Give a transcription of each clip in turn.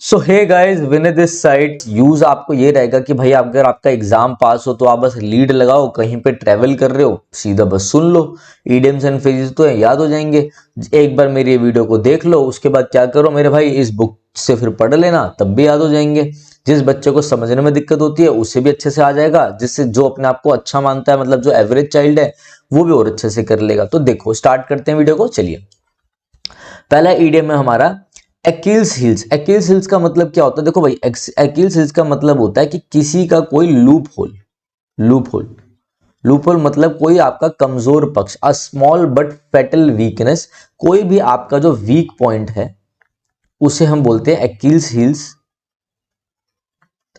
So hey guys, win this site use आपको ये रहेगा कि भाई अगर आपका एग्जाम पास हो तो आप बस लीड लगाओ, कहीं पे ट्रेवल कर रहे हो सीधा बस सुन लो। ईडियम्स एंड फ्रेजेस तो याद हो जाएंगे। एक बार मेरी ये वीडियो को देख लो, उसके बाद क्या करो मेरे भाई, इस बुक से फिर पढ़ लेना, तब भी याद हो जाएंगे। जिस बच्चे को समझने में दिक्कत होती है उसे भी अच्छे से आ जाएगा, जिससे जो अपने आप को अच्छा मानता है, मतलब जो एवरेज चाइल्ड है, वो भी और अच्छे से कर लेगा। तो देखो स्टार्ट करते हैं वीडियो को, चलिए। पहला ईडियम है हमारा एक्किल्स हील्स। एक्किल्स हील्स का मतलब क्या होता है? देखो भाई, एक्किल्स हील्स का मतलब होता है कि किसी का कोई loop hole. Loop hole, loop hole मतलब कोई आपका कमजोर पक्ष, a small but fatal weakness. कोई भी आपका जो वीक पॉइंट है उसे हम बोलते हैं एक्किल्स हील्स।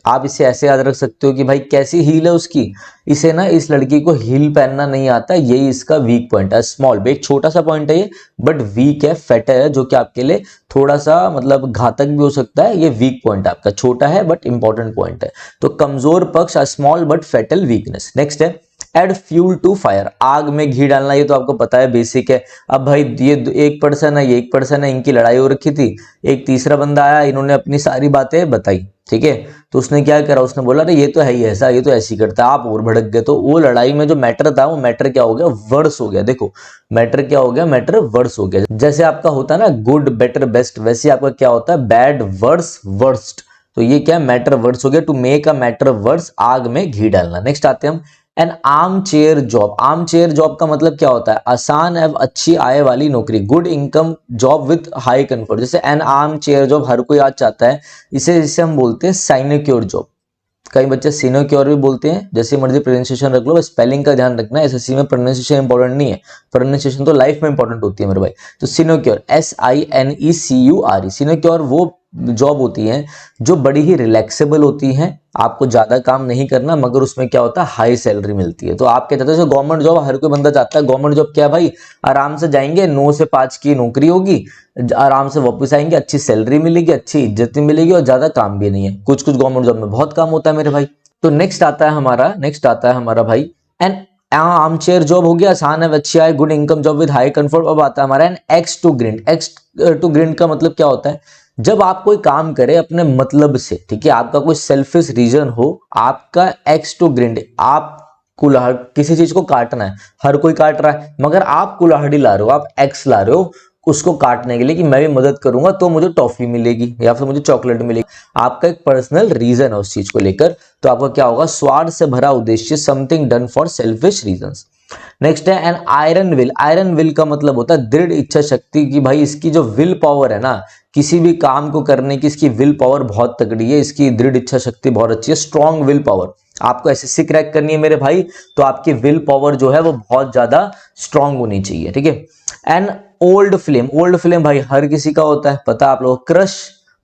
आप इसे ऐसे याद रख सकते हो कि भाई कैसी हील है उसकी, इसे ना, इस लड़की को हील पहनना नहीं आता, यही इसका वीक पॉइंट है। स्मॉल, एक छोटा सा पॉइंट है ये, बट वीक है, फैट है, जो कि आपके लिए थोड़ा सा मतलब घातक भी हो सकता है। ये वीक पॉइंट आपका छोटा है बट इंपॉर्टेंट पॉइंट है। तो कमजोर पक्ष, a small but fatal weakness. Next है एड फ्यूल टू फायर। आग में घी डालना, ये तो आपको पता है, बेसिक है। अब भाई ये एक पर्सन है, ये एक पर्सन है, इनकी लड़ाई हो रखी थी। एक तीसरा बंदा आया, इन्होंने अपनी सारी बातें बताई, ठीक है। तो उसने क्या करा, उसने बोला अरे ये तो है ही ऐसा, ये तो ऐसी करता है, आप और भड़क गए। तो वो लड़ाई में जो मैटर था, वो मैटर क्या हो गया, वर्स हो गया। देखो मैटर क्या हो गया, मैटर वर्स हो गया। जैसे आपका होता है ना गुड बेटर बेस्ट, वैसे आपका क्या होता है, बैड वर्स वर्स्ट। तो ये क्या, मैटर वर्स हो गया। To make a matter worse, आग में घी डालना। नेक्स्ट आते हैं हम an arm chair job. Arm chair job का मतलब क्या होता है, आसान एवं अच्छी आय वाली नौकरी, good income job with high comfort. जैसे एन आर्म चेयर जॉब हर कोई आज चाहता है, इसे हम बोलते हैं साइनेक्योर जॉब। कई बच्चे सिनोक्योर भी बोलते हैं, जैसे मर्जी प्रोनाउंसिएशन रख लो, स्पेलिंग का ध्यान रखना है। एसएससी में प्रोनाउंसिएशन इंपॉर्टेंट नहीं है, प्रोनाउंसिएशन तो लाइफ में इंपॉर्टेंट होती है मेरे भाई। तो सिनोक्योर, SINECURE, सिनोक्योर वो जॉब होती है जो बड़ी ही रिलैक्सेबल होती है। आपको ज्यादा काम नहीं करना, मगर उसमें क्या होता है, हाई सैलरी मिलती है। तो आप क्या चाहते हो, गवर्नमेंट जॉब हर कोई बंदा चाहता है। गवर्नमेंट जॉब क्या है भाई, आराम से जाएंगे, 9 से 5 की नौकरी होगी, आराम से वापस आएंगे, अच्छी सैलरी मिलेगी, अच्छी इज्जत भी मिलेगी, और ज्यादा काम भी नहीं है। कुछ कुछ गवर्नमेंट जॉब में बहुत काम होता है मेरे भाई। तो नेक्स्ट आता है हमारा भाई एन आर्म चेयर जॉब हो गया, आसान है, अच्छी है, good income job with high comfort. अब आता है हमारा an axe to grind. Axe to grind का मतलब क्या होता है, जब आप कोई काम करें अपने मतलब से, ठीक है, आपका कोई सेल्फिश रीजन हो, आपका एक्स टू ग्रिंड, आप कुल्हाड़, किसी चीज को काटना है, हर कोई काट रहा है, मगर आप कुल्हाड़ी ला रहे हो, आप एक्स ला रहे हो उसको काटने के लिए कि मैं भी मदद करूंगा तो मुझे टॉफी मिलेगी या फिर मुझे चॉकलेट मिलेगी। आपका एक पर्सनल रीजन है उस चीज को लेकर। तो आपका क्या होगा, स्वार्थ से भरा उद्देश्य, something done for selfish reasons. Next है an iron will. Iron will का मतलब होता है दृढ़ इच्छा शक्ति की। भाई इसकी जो विल पावर है ना, किसी भी काम को करने की इसकी विल पावर बहुत तगड़ी है, इसकी दृढ़ इच्छा शक्ति बहुत अच्छी है, स्ट्रॉन्ग विल पावर। आपको एसएससी क्रैक करनी है मेरे भाई, तो आपकी विल पावर जो है वो बहुत ज्यादा स्ट्रांग होनी चाहिए, ठीक है। And old flame, old flame भाई हर किसी का होता है, पता है आप लोग, क्रश,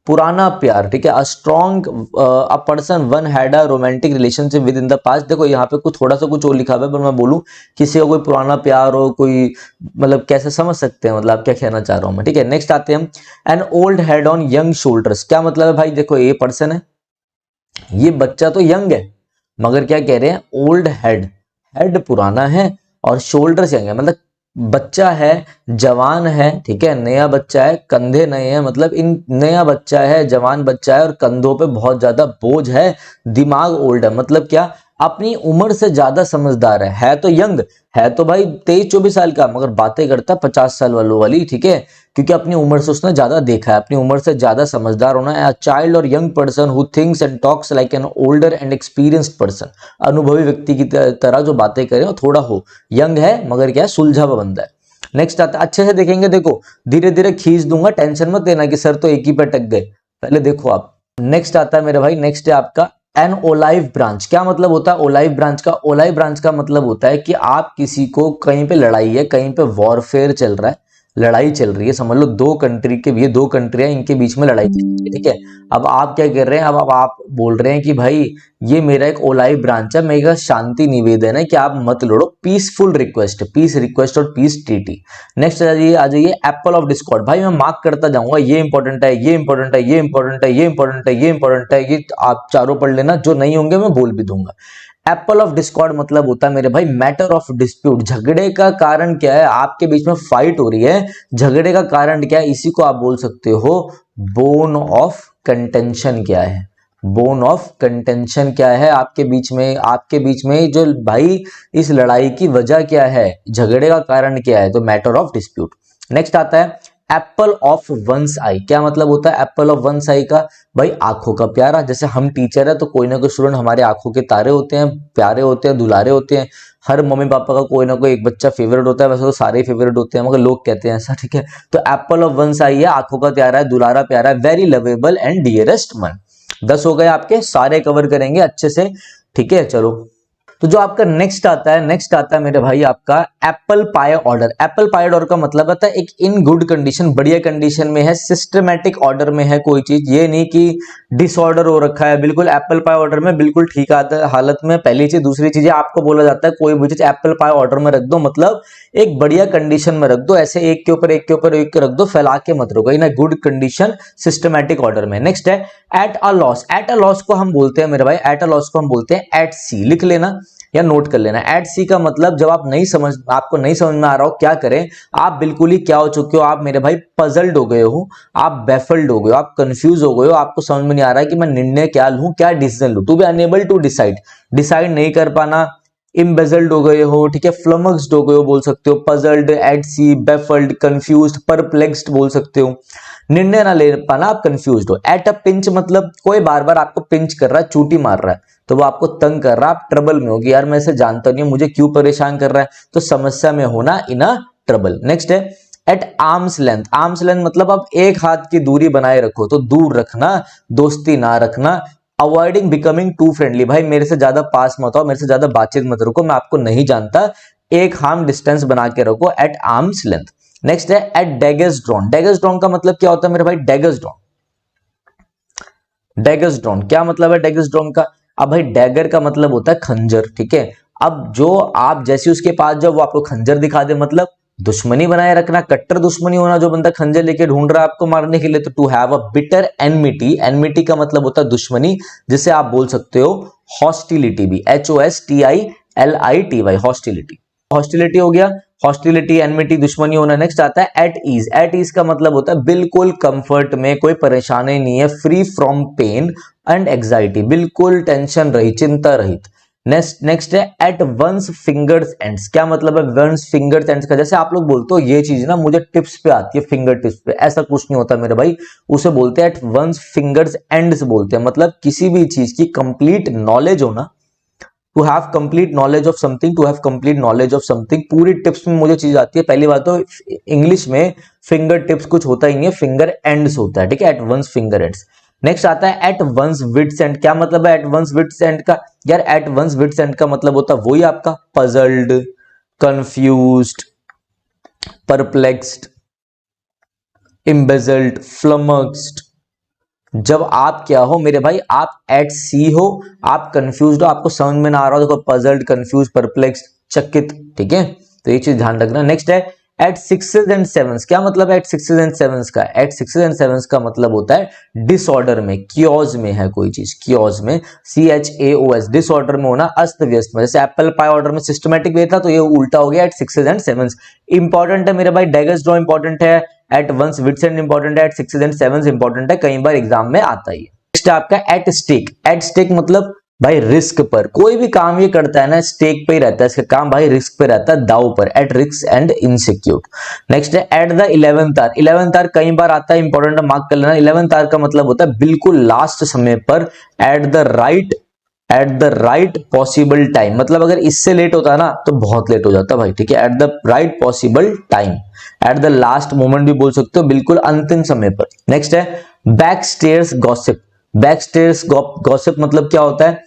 पुराना प्यार, ठीक है। A strong a person one had a romantic relationship with in the past. देखो यहाँ पे कुछ थोड़ा सा कुछ और लिखा हुआ है, पर मैं बोलूं किसी का कोई पुराना प्यार हो, कोई मतलब कैसे समझ सकते हैं, मतलब क्या कहना चाह रहा हूं मैं, ठीक है। नेक्स्ट आते हैं हम an old head on young shoulders. क्या मतलब है भाई, देखो ये पर्सन है, ये बच्चा तो यंग है, मगर क्या कह रहे हैं, ओल्ड हेड, हेड पुराना है और शोल्डर्स यंग है, मतलब बच्चा है, जवान है, ठीक है, नया बच्चा है, कंधे नए हैं, मतलब इन नया बच्चा है, जवान बच्चा है, और कंधों पे बहुत ज्यादा बोझ है, दिमाग ओल्ड है, मतलब क्या, अपनी उम्र से ज्यादा समझदार है तो यंग, है तो भाई 23-24 साल का, मगर बातें करता 50 साल वालों वाली, ठीक है, क्योंकि अपनी उम्र से उसने ज्यादा देखा है, अपनी उम्र से ज्यादा समझदार होना है। चाइल्ड और young person who thinks and talks like an older and experienced person, अनुभवी व्यक्ति की तरह जो बातें करे और थोड़ा हो, यंग है मगर क्या है, सुलझा हुआ बंदा है। नेक्स्ट आता है, अच्छे से देखेंगे, देखो धीरे धीरे खींच दूंगा, टेंशन मत लेना कि सर तो एक ही पे अटक गए, पहले देखो आप। नेक्स्ट आता है मेरे भाई, नेक्स्ट है आपका एन ओलाइव ब्रांच। क्या मतलब होता है ओलाइव ब्रांच का, ओलाइव ब्रांच का मतलब होता है कि आप किसी को, कहीं पे लड़ाई है, कहीं पे वॉरफेयर चल रहा है, लड़ाई चल रही है, समझ लो दो कंट्री के, ये दो कंट्री है, इनके बीच में लड़ाई चल रही है, ठीक है। अब आप क्या कर रहे हैं, अब आप बोल रहे हैं कि भाई ये मेरा एक ओलाइव ब्रांच है, मेरा शांति निवेदन है कि आप मत लड़ो, पीसफुल रिक्वेस्ट, पीस रिक्वेस्ट और पीस ट्रीटी। नेक्स्ट आ जाइए एप्पल ऑफ डिस्कॉर्ड। भाई मैं मार्क करता जाऊंगा, ये इंपॉर्टेंट है, ये इंपॉर्टेंट है, ये इंपॉर्टेंट है, ये इंपॉर्टेंट है, ये इंपॉर्टेंट है, ये आप चारों पढ़ लेना, जो नहीं होंगे मैं बोल भी दूंगा। एप्पल ऑफ डिस्कॉर्ड मतलब होता है मेरे भाई मैटर ऑफ डिस्प्यूट, झगड़े का कारण क्या है, आपके बीच में फाइट हो रही है, झगड़े का कारण क्या है, इसी को आप बोल सकते हो बोन ऑफ कंटेंशन। क्या है बोन ऑफ कंटेंशन, क्या है आपके बीच में जो भाई इस लड़ाई की वजह क्या है, झगड़े का कारण क्या है, तो मैटर ऑफ डिस्प्यूट। नेक्स्ट आता है एप्पल ऑफ वंस आई। क्या मतलब होता है एप्पल ऑफ वंस आई का, भाई आंखों का प्यारा। जैसे हम टीचर है तो कोई ना कोई स्टूडेंट हमारे आंखों के तारे होते हैं, प्यारे होते हैं, दुलारे होते हैं। हर मम्मी पापा का कोई ना कोई एक बच्चा फेवरेट होता है, वैसे तो सारे फेवरेट होते हैं मगर लोग कहते हैं ऐसा, ठीक है। तो एप्पल ऑफ वंस आई है, आंखों का प्यारा है, दुलारा प्यारा है, very lovable and dearest one. 10 हो गए आपके, सारे कवर करेंगे अच्छे से, ठीक है। चलो तो जो आपका नेक्स्ट आता है मेरे भाई आपका Apple pie order. Apple pie order का मतलब होता है एक इन गुड कंडीशन, बढ़िया कंडीशन में है, सिस्टमैटिक ऑर्डर में है कोई चीज, ये नहीं कि डिसऑर्डर हो रखा है। बिल्कुल एप्पल पाई ऑर्डर में बिल्कुल ठीक आता है हालत में, पहली चीज। दूसरी चीज आपको बोला जाता है कोई भी चीज एप्पल पाई ऑर्डर में रख दो, मतलब एक बढ़िया कंडीशन में रख दो, ऐसे एक के ऊपर एक के ऊपर एक के रख दो, फैला के मत रखो, in good condition systematic order में। नेक्स्ट है at a loss. At a loss को हम बोलते हैं मेरे भाई, एट अ लॉस को हम बोलते हैं एट सी। लिख लेना या नोट कर लेना। एट सी का मतलब जब आपको नहीं समझ में आ रहा हो क्या करें, आप बिल्कुल ही क्या हो चुके हो, आप मेरे भाई पजल्ड हो गए हो, आप बेफल्ड हो गए हो, आप कंफ्यूज हो गए हो, आपको समझ में नहीं आ रहा है कि मैं निर्णय क्या लूं, क्या डिसीजन लूं। To be unable to decide नहीं कर पाना, इम्बेजल्ड हो गए हो, ठीक है, फ्लमक्स्ड हो गए हो बोल सकते हो, पजल्ड, एट सी, बेफल्ड, कंफ्यूज्ड, परप्लेक्स्ड बोल सकते हो। निर्णय ना ले पाना, आप कंफ्यूज्ड हो। एट अ पिंच मतलब कोई बार बार आपको पिंच कर रहा है, चूटी मार रहा है, तो वो आपको तंग कर रहा है, आप ट्रबल में होगी, यार मैं इसे जानता नहीं हूं, मुझे क्यों परेशान कर रहा है, तो समस्या में होना, इन अ ट्रबल। नेक्स्ट है at arms length. Arms length मतलब आप एक हाथ की दूरी बनाए रखो, तो दूर रखना, दोस्ती ना रखना। अवॉइडिंग बिकमिंग टू फ्रेंडली, भाई मेरे से ज्यादा पास मत आओ, मेरे से ज्यादा बातचीत मत रखो, मैं आपको नहीं जानता, एक हार्म डिस्टेंस बना के रखो, एट आर्म्स लेंथ। नेक्स्ट है at daggers drawn. Daggers drawn का मतलब क्या होता है मेरे भाई, डैगर्स ड्रॉन, डैगर्स ड्रॉन क्या मतलब है डैगर्स ड्रॉन का। अब भाई डैगर का मतलब होता है खंजर, ठीक है। अब जो आप जैसे उसके पास जाओ वो आपको खंजर दिखा दे, मतलब दुश्मनी बनाए रखना, कट्टर दुश्मनी होना, जो बंदा खंजर लेके ढूंढ रहा है आपको मारने के लिए। तो to have a bitter enmity, enmity का मतलब होता है दुश्मनी, जिसे आप बोल सकते हो हॉस्टिलिटी भी, HOSTILITY, हॉस्टिलिटी। हॉस्टिलिटी हो गया, हॉस्टिलिटी, एनमिटी, दुश्मनी होना। नेक्स्ट आता है एट ईज। एट ईज का मतलब होता है बिल्कुल कंफर्ट में, कोई परेशानी नहीं है, free from pain and anxiety, बिल्कुल टेंशन रहित, चिंता रहित। नेक्स्ट है एट वंस फिंगर्स एंड्स। क्या मतलब है वंस फिंगर्स एंड्स का, जैसे आप लोग बोलते हो ये चीज ना मुझे टिप्स पे आती है, फिंगर टिप्स पे, ऐसा कुछ नहीं होता मेरे भाई, उसे बोलते हैं एट वंस फिंगर्स एंड्स बोलते हैं, मतलब किसी भी चीज की कंप्लीट नॉलेज होना, to have complete knowledge of something, to have complete knowledge of something, पूरी टिप्स में मुझे चीज आती है। पहली बात तो इंग्लिश में फिंगर टिप्स कुछ होता ही नहीं है, फिंगर एंड्स होता है, ठीक है, at one's finger ends. Next आता है एट वंस विट्स एंड। क्या मतलब है एट वंस विट्स एंड का, यार एट वंस विट्स एंड का मतलब होता है वही आपका पजल्ड, कंफ्यूज्ड, परप्लेक्स्ड, इम्बेजल्ड, फ्लमक्स्ड। जब आप क्या हो मेरे भाई, आप एट सी हो, आप कंफ्यूज हो, आपको समझ में ना आ रहा हो, देखो पजल्ड, कंफ्यूज, परप्लेक्स, चकित, ठीक है, तो ये चीज ध्यान रखना। नेक्स्ट है एट सिक्सेस एंड सेवंस। क्या मतलब है एट सिक्सेस एंड सेवंस का, एट सिक्सेस एंड सेवंस का मतलब होता है डिसऑर्डर में, क्योज में है कोई चीज, क्योज में, CHAOS, डिसऑर्डर में होना, अस्त व्यस्त में। जैसे एप्पल पाई ऑर्डर में सिस्टमेटिक वे था, तो ये उल्टा हो गया at sixes and sevens. Important है मेरे भाई, डैगर्स ड्रॉ इंपॉर्टेंट है, at one's wits end important है, at sixes and sevens important है, कई बार एग्जाम में आता ही है। नेक्स्ट आपका एट स्टेक। एट स्टेक मतलब भाई रिस्क पर, कोई भी काम ये करता है ना स्टेक पे ही रहता है, इसका काम भाई रिस्क पे रहता है, दाव पर, at risk and insecure. Next है at the 11th hour. 11th hour कई बार आता है, इंपॉर्टेंट है, मार्क कर लेना। 11th आवर का मतलब होता है बिल्कुल लास्ट समय पर, at the right possible time, मतलब अगर इससे लेट होता है ना तो बहुत लेट हो जाता भाई, ठीक है, at the right possible time, at the last moment भी बोल सकते हो, बिल्कुल अंतिम समय पर। नेक्स्ट है back stairs gossip. Back stairs gossip मतलब क्या होता है,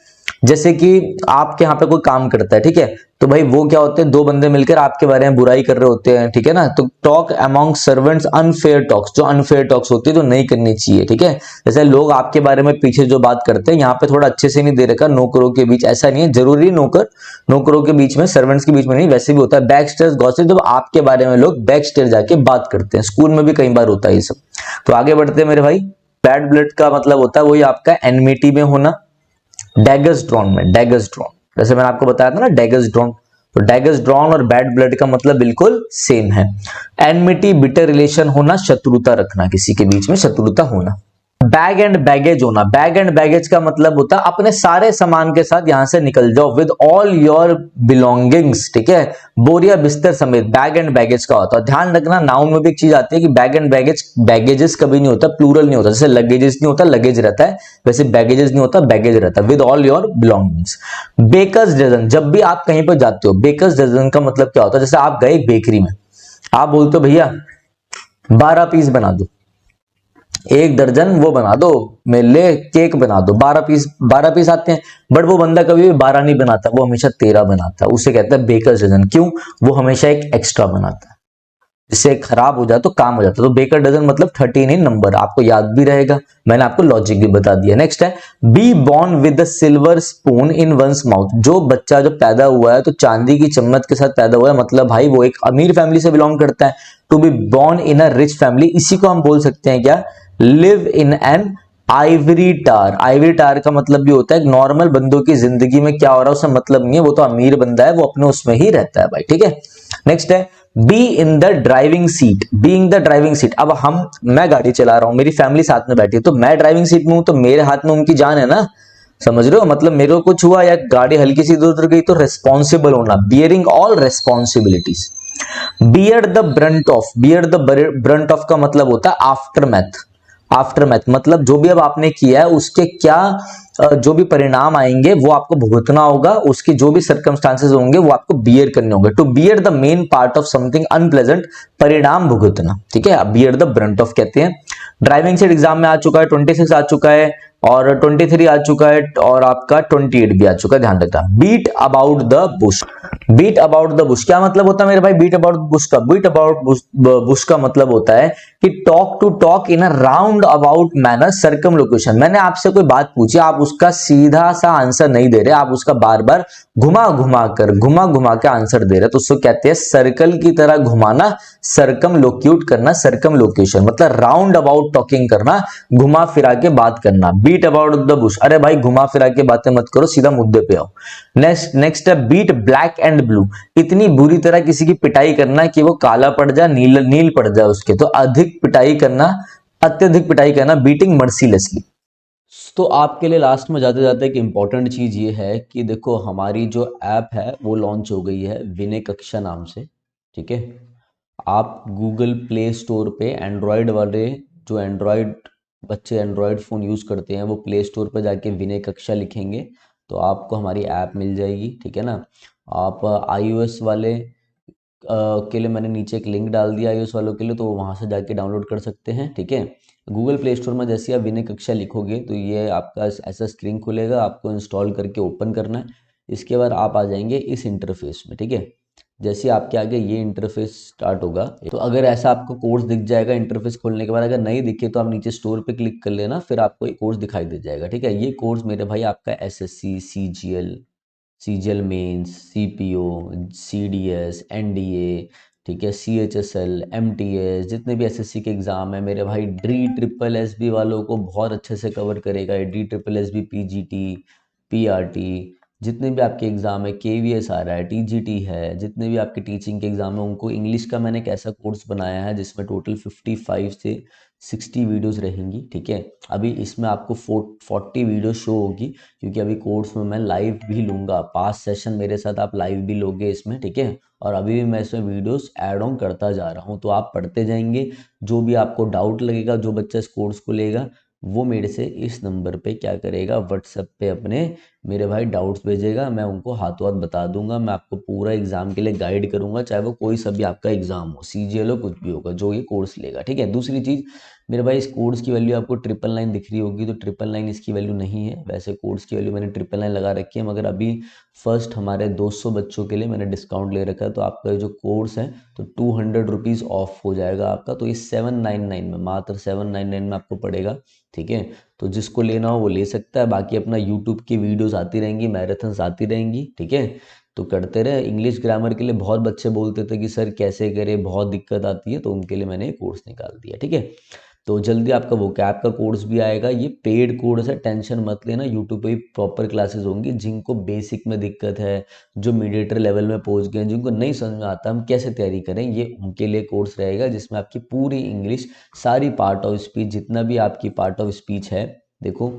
जैसे कि आपके यहाँ पे कोई काम करता है, ठीक है, तो भाई वो क्या होते हैं, दो बंदे मिलकर आपके बारे में बुराई कर रहे होते हैं, ठीक है ना, तो talk among servants unfair talks, जो अनफेयर टॉक्स होती है जो नहीं करनी चाहिए, ठीक है। जैसे लोग आपके बारे में पीछे जो बात करते हैं, यहाँ पे थोड़ा अच्छे से नहीं दे रखा, नौकरों के बीच, ऐसा नहीं है जरूरी नौकरों के बीच में, सर्वेंट्स के बीच में नहीं, वैसे भी होता है बैक स्टेयर्स गॉसिप, जब आपके बारे में लोग बैक स्टेयर जाके बात करते हैं, स्कूल में भी कई बार होता है ये सब। तो आगे बढ़ते हैं मेरे भाई। बैड ब्लड का मतलब होता है वही आपका एनमिटी में होना, डैगर्स ड्रॉन में, डैगर्स ड्रॉन। जैसे मैंने आपको बताया था ना डैगर्स ड्रॉन, तो डैगर्स ड्रॉन और बैड ब्लड का मतलब बिल्कुल सेम है। एनमिटी बिटर रिलेशन होना, शत्रुता रखना, किसी के बीच में शत्रुता होना। बैग एंड बैगेज होना, बैग एंड बैगेज का मतलब होता है अपने सारे सामान के साथ यहां से निकल जाओ, विद ऑल योर बिलोंगिंग्स, ठीक है, बोरिया बिस्तर समेत, बैग एंड बैगेज का होता है। ध्यान रखना नाउन में भी एक चीज आती है कि बैग एंड बैगेज, बैगेजेस कभी नहीं होता, प्लूरल नहीं होता, जैसे लगेजेस नहीं होता लगेज रहता है, वैसे बैगेजेस नहीं होता बैगेज रहता है, with all your belongings. Baker's dozen, जब भी आप कहीं पर जाते हो, बेकर्स डजन का मतलब क्या होता है, जैसे आप गए एक बेकरी में, आप बोलते हो भैया 12 पीस बना दो, 1 दर्जन वो बना दो मेरे लिए, केक बना दो, 12 पीस, 12 पीस आते हैं, बट वो बंदा कभी भी 12 नहीं बनाता, वो हमेशा 13 बनाता है, उसे कहता है बेकर डजन। क्यों? वो हमेशा एक एक्स्ट्रा बनाता है, जिससे खराब हो जाए तो काम हो जाता है। तो बेकर डजन मतलब 13 इन नंबर, आपको याद भी रहेगा, मैंने आपको लॉजिक भी बता दिया। नेक्स्ट है be born with the silver spoon in one's mouth, जो बच्चा जो पैदा हुआ है तो चांदी की चम्मच के साथ पैदा हुआ है, मतलब भाई वो एक अमीर फैमिली से बिलोंग करता है। To be born in a rich family, इसी को हम बोल सकते हैं क्या, live in an ivory tower. Ivory tower का मतलब भी होता है नॉर्मल बंदों की जिंदगी में क्या हो रहा है उससे मतलब नहीं है, वो तो अमीर बंदा है, वो अपने उसमें ही रहता है भाई, ठीक है। नेक्स्ट है be in the driving seat, being the driving seat. अब मैं गाड़ी चला रहा हूं, मेरी फैमिली साथ में बैठी है, तो मैं ड्राइविंग सीट में हूं, तो मेरे हाथ में उनकी जान है ना, समझ रहे हो, मतलब मेरे को कुछ हुआ या गाड़ी हल्की सी इधर उधर गई तो रेस्पॉन्सिबल होना, bearing all responsibilities. Bear the Brunt of, bear the Brunt of का मतलब होता है आफ्टर मैथ। आफ्टर मैथ मतलब जो भी अब आपने किया है उसके क्या जो भी परिणाम आएंगे वो आपको भुगतना होगा, उसके जो भी सर्कमस्टांसेस होंगे वो आपको बियर करने होंगे। To bear the main part of something unpleasant, परिणाम भुगतना, ठीक है, बियर द ब्रंट ऑफ कहते हैं। ड्राइविंग सीट एग्जाम में आ चुका है, 26 आ चुका है और 23 आ चुका है और आपका 28 भी आ चुका है, ध्यान रखना। Beat about the bush, beat about the bush क्या मतलब होता है मेरे भाई, बीट अबाउट बुश का, बीट अबाउट बुश का मतलब होता है कि talk to talk in a round about manner, circumlocution. मैंने आपसे कोई बात पूछी, आप उसका सीधा सा आंसर नहीं दे रहे, आप उसका बार बार घुमा घुमा के आंसर दे रहे, तो उसको कहते हैं सर्कल की तरह घुमाना, सर्कम लोक्यूट करना, सर्कम लोकेशन मतलब राउंड अबाउट टॉकिंग करना, घुमा फिरा के बात करना। बीट अबाउट द बुश, अरे भाई घुमा फिरा के बातें मत करो, सीधा मुद्दे पे आओ। नेक्स्ट है बीट ब्लैक एंड ब्लू, इतनी बुरी तरह किसी की पिटाई करना कि वो काला पड़ जाए, नील पड़ जाए उसके, तो अधिक पिटाई करना, अत्यधिक पिटाई करना, बीटिंग मर्सीलेसली। तो आपके लिए लास्ट में जाते जाते एक इंपॉर्टेंट चीज ये है कि देखो हमारी जो ऐप है वो लॉन्च हो गई है विनय कक्षा नाम से, ठीक है। आप गूगल प्ले स्टोर पे एंड्रॉयड वाले, जो एंड्रॉयड बच्चे एंड्रॉयड फ़ोन यूज़ करते हैं वो प्ले स्टोर पर जाके विनय कक्षा लिखेंगे तो आपको हमारी ऐप मिल जाएगी, ठीक है ना। आप iOS वाले के लिए मैंने नीचे एक लिंक डाल दिया iOS वालों के लिए, तो वहाँ से जाके डाउनलोड कर सकते हैं, ठीक है। गूगल प्ले स्टोर में जैसे आप विनय कक्षा लिखोगे तो ये आपका ऐसा स्क्रीन खुलेगा, आपको इंस्टॉल करके ओपन करना है। इसके बाद आप आ जाएंगे इस इंटरफेस में, ठीक है। जैसे आपके आगे ये इंटरफेस स्टार्ट होगा, तो अगर ऐसा आपको कोर्स दिख जाएगा इंटरफेस खोलने के बाद, अगर नहीं दिखे तो आप नीचे स्टोर पे क्लिक कर लेना, फिर आपको एक कोर्स दिखाई दे जाएगा, ठीक है। ये कोर्स मेरे भाई आपका SSC, CGL mains, CPO, CDS, NDA, ठीक है, सीएचएसएल, एमटीएस, जितने भी एसएससी के एग्ज़ाम है मेरे भाई, डी ट्रिपल एसबी वालों को बहुत अच्छे से कवर करेगा, D triple SB, PGT, PRT, जितने भी आपके एग्ज़ाम है, केवीएस आ रहा है, टीजीटी है, जितने भी आपके टीचिंग के एग्ज़ाम है उनको इंग्लिश का मैंने एक ऐसा कोर्स बनाया है जिसमें टोटल 55 से 60 वीडियोस रहेंगी, ठीक है। अभी इसमें आपको 40 वीडियो शो होगी क्योंकि अभी कोर्स में मैं लाइव भी लूँगा, 5 सेशन मेरे साथ आप लाइव भी लोगे इसमें, ठीक है। और अभी भी मैं इसमें वीडियोस ऐड ऑन करता जा रहा हूँ, तो आप पढ़ते जाएंगे, जो भी आपको डाउट लगेगा, जो बच्चा इस कोर्स को लेगा वो मेरे से इस नंबर पे क्या करेगा, व्हाट्सएप पे अपने मेरे भाई डाउट्स भेजेगा, मैं उनको हाथों हाथ बता दूंगा, मैं आपको पूरा एग्जाम के लिए गाइड करूंगा, चाहे वो कोई सा भी आपका एग्जाम हो, सीजीएल हो, कुछ भी होगा, जो ये कोर्स लेगा, ठीक है। दूसरी चीज़ मेरे भाई, इस कोर्स की वैल्यू आपको 999 दिख रही होगी, तो 999 इसकी वैल्यू नहीं है, वैसे कोर्स की वैल्यू मैंने 999 लगा रखी है, मगर अभी फर्स्ट हमारे 200 बच्चों के लिए मैंने डिस्काउंट ले रखा है, तो आपका जो कोर्स है तो 200 रुपीज़ ऑफ हो जाएगा आपका, तो ये 799 में, मात्र 799 में आपको पड़ेगा, ठीक है। तो जिसको लेना हो वो ले सकता है, बाकी अपना यूट्यूब की वीडियोस आती रहेंगी, मैराथन्स आती रहेंगी, ठीक है। तो करते रहे। इंग्लिश ग्रामर के लिए बहुत बच्चे बोलते थे कि सर कैसे करें, बहुत दिक्कत आती है, तो उनके लिए मैंने कोर्स निकाल दिया, ठीक है। तो जल्दी आपका वो कैप का कोर्स भी आएगा। ये पेड कोर्स है, टेंशन मत लेना। यूट्यूब पे भी प्रॉपर क्लासेस होंगी। जिनको बेसिक में दिक्कत है, जो मीडिएटर लेवल में पहुंच गए हैं, जिनको नहीं समझ में आता हम कैसे तैयारी करें, ये उनके लिए कोर्स रहेगा, जिसमें आपकी पूरी इंग्लिश, सारी पार्ट ऑफ स्पीच, जितना भी आपकी पार्ट ऑफ स्पीच है, देखो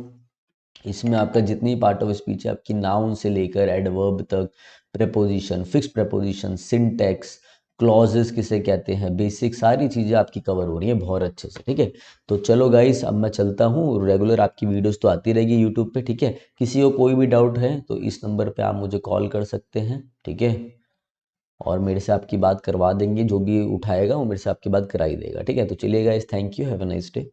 इसमें आपका जितनी पार्ट ऑफ स्पीच है, आपकी नाउन से लेकर एडवर्ब तक, preposition, fix preposition, syntax, clauses किसे कहते हैं, बेसिक सारी चीज़ें आपकी कवर हो रही हैं बहुत अच्छे से, ठीक है। तो चलो गाइस, अब मैं चलता हूँ। रेगुलर आपकी वीडियोस तो आती रहेगी यूट्यूब पे, ठीक है। किसी को कोई भी डाउट है तो इस नंबर पे आप मुझे कॉल कर सकते हैं, ठीक है। और मेरे से आपकी बात करवा देंगे, जो भी उठाएगा वो मेरे से आपकी बात करा ही देगा, ठीक है। तो चलिए guys, thank you, have a nice day.